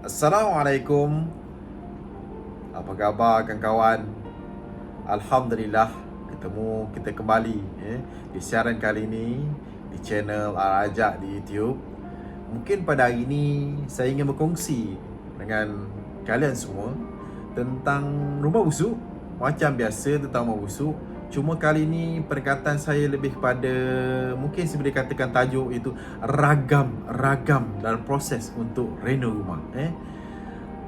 Assalamualaikum. Apa khabar kawan-kawan? Alhamdulillah ketemu kita kembali di siaran kali ini di channel Al-Ajak di YouTube. Mungkin pada hari ini saya ingin berkongsi dengan kalian semua tentang rumah busuk. Macam biasa tentang rumah busuk, cuma kali ini pendekatan saya lebih kepada, mungkin saya boleh katakan tajuk itu ragam dalam proses untuk reno rumah.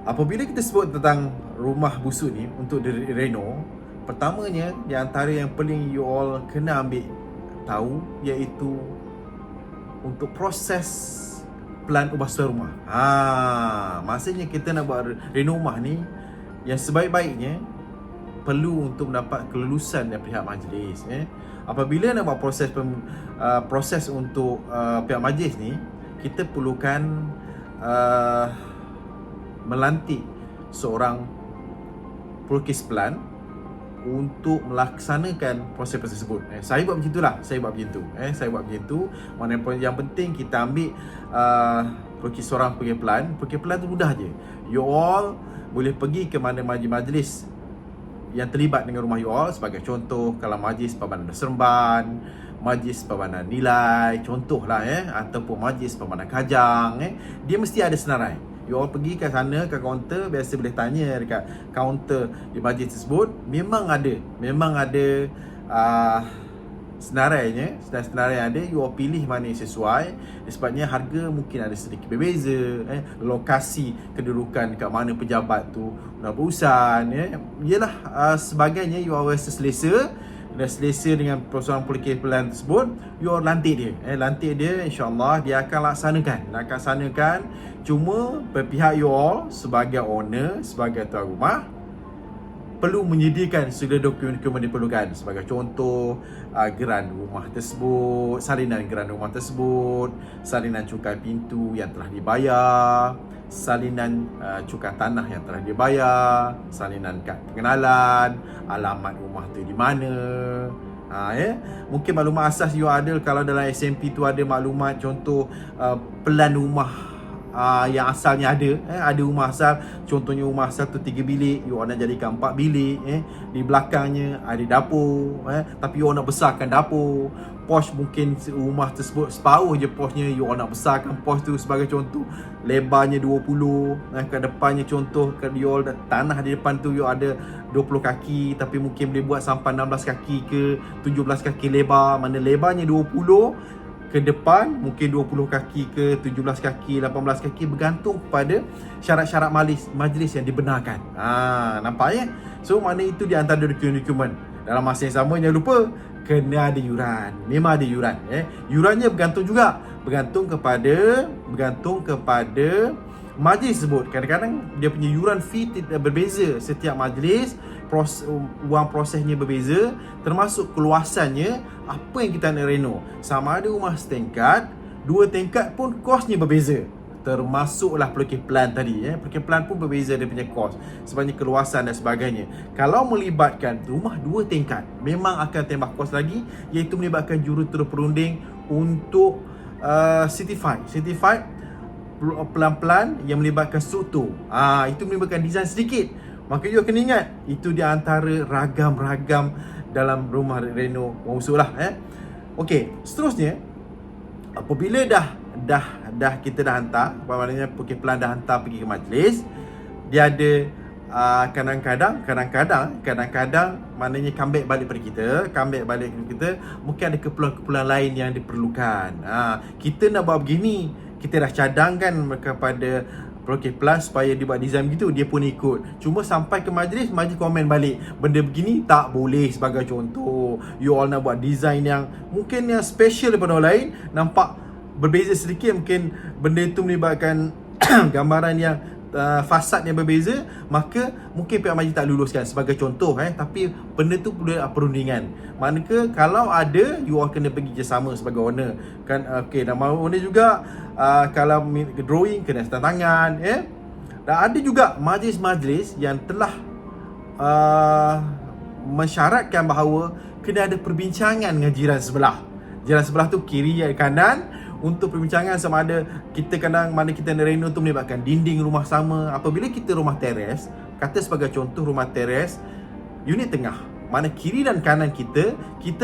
Apabila kita sebut tentang rumah busuk ni untuk direno, pertamanya di antara yang paling you all kena ambil tahu iaitu untuk proses plan ubah suara rumah. Maksudnya kita nak buat reno rumah ni, yang sebaik-baiknya perlu untuk mendapat kelulusan dari pihak majlis. Apabila nak buat proses untuk pihak majlis ni, kita perlukan melantik seorang pelukis plan untuk melaksanakan proses tersebut. Saya buat macam itulah. Saya buat macam tu. Mana yang penting kita ambil seorang pelukis plan. Pelukis plan tu mudah je. You all boleh pergi ke mana majlis yang terlibat dengan rumah you all. Sebagai contoh, kalau majlis Perbandan Seremban, majlis Perbandan Nilai, contohlah ataupun majlis Perbandan Kajang, dia mesti ada senarai. You all pergi ke sana, ke kaunter, biasa boleh tanya dekat kaunter di majlis tersebut. Memang ada senarainya, senarai yang ada. You all pilih mana yang sesuai. Sebabnya harga mungkin ada sedikit berbeza, lokasi kedudukan kat mana pejabat tu nak berurusan, Yalah, sebagainya. You all rasa selesa dengan persoalan pelukis plan tersebut, you all lantik dia. Lantik dia, insyaAllah dia akan laksanakan. Cuma berpihak you all sebagai owner, sebagai tuan rumah, perlu menyediakan segala dokumen-dokumen diperlukan. Sebagai contoh, geran rumah tersebut, salinan geran rumah tersebut, salinan cukai pintu yang telah dibayar, salinan cukai tanah yang telah dibayar, salinan kad pengenalan, alamat rumah tu di mana. Mungkin maklumat asas you ada. Kalau dalam SMP tu ada maklumat, contoh pelan rumah yang asalnya ada rumah asal. Contohnya rumah asal tu 3 bilik, you nak jadikan 4 bilik. Di belakangnya ada dapur, tapi you nak besarkan dapur. Pos mungkin rumah tersebut separuh je posnya, you nak besarkan pos tu. Sebagai contoh, lebarnya 20, ke depannya contoh you tanah di depan tu you ada 20 kaki, tapi mungkin boleh buat sampai 16 kaki ke 17 kaki lebar. Mana lebarnya 20 ke depan, mungkin 20 kaki ke 17 kaki, 18 kaki, bergantung kepada syarat-syarat majlis yang dibenarkan. Nampak. So mana itu di antara dokumen-dokumen. Dalam masa yang sama, jangan lupa kena ada yuran. Memang ada yuran. Yurannya bergantung kepada majlis tersebut. Kadang-kadang dia punya yuran fee berbeza setiap majlis. Wang prosesnya berbeza, termasuk keluasannya, apa yang kita nak reno. Sama ada rumah setingkat, 2 tingkat pun kosnya berbeza. Termasuklah pelukis plan tadi. Pelukis plan pun berbeza dia punya kos, sebabnya keluasan dan sebagainya. Kalau melibatkan rumah 2 tingkat, memang akan tambah kos lagi, iaitu melibatkan jurutera perunding untuk certified pelan-pelan yang melibatkan struktur. Itu melibatkan design sedikit. Maka you kena ingat, itu di antara ragam dalam rumah reno busuk lah. Okey, seterusnya, apabila kita dah hantar, maknanya pelukis plan dah hantar pergi ke majlis, dia ada kadang-kadang maknanya comeback balik pada kita, mungkin ada keperluan lain yang diperlukan. Kita nak buat begini, kita dah cadangkan kepada pelukis plan supaya dia buat design begitu, dia pun ikut. Cuma sampai ke majlis komen balik, benda begini tak boleh. Sebagai contoh, you all nak buat design yang mungkin yang special daripada orang lain, nampak berbeza sedikit, mungkin benda itu melibatkan gambaran yang fasad yang berbeza, maka mungkin pihak majlis tak luluskan, sebagai contoh. Tapi benda tu perlu perundingan. Manakah kalau ada, you all kena pergi kerjasama sebagai owner kan. Dan owner juga kalau drawing kena tanda tangan. Dan ada juga majlis-majlis yang telah mensyaratkan bahawa kena ada perbincangan dengan jiran sebelah. Jiran sebelah tu kiri kanan untuk perbincangan sama ada kita kadang mana kita nak reno tu melibatkan dinding rumah sama. Apabila kita rumah teres, kata sebagai contoh rumah teres, unit tengah, mana kiri dan kanan kita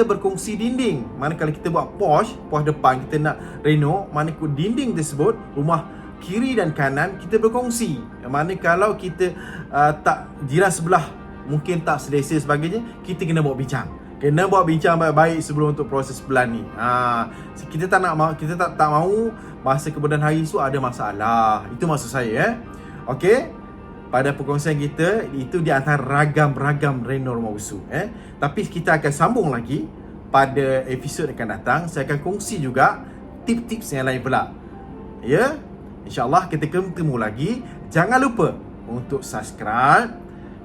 berkongsi dinding. Mana kalau kita buat posh depan, kita nak reno, mana dinding tersebut, rumah kiri dan kanan kita berkongsi. Mana kalau kita tak jiran sebelah mungkin tak selesa sebagainya, kita kena buat bincang. Kena buat bincang baik-baik sebelum untuk proses pelan ni. Kita tak mahu masa kemudian hari tu ada masalah. Itu maksud saya. Okey. Pada perkongsian kita itu di antara ragam-ragam reno rumah usu. Tapi kita akan sambung lagi pada episod akan datang. Saya akan kongsi juga tips-tips yang lain pula. Ya. InsyaAllah kita ketemu lagi. Jangan lupa untuk subscribe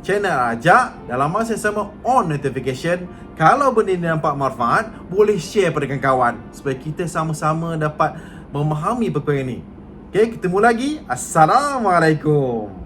channel Rajak dalam masa yang sama, on notification. Kalau benda ini nampak manfaat, boleh share pada kawan-kawan supaya kita sama-sama dapat memahami perkara ini. Okay, ketemu lagi. Assalamualaikum.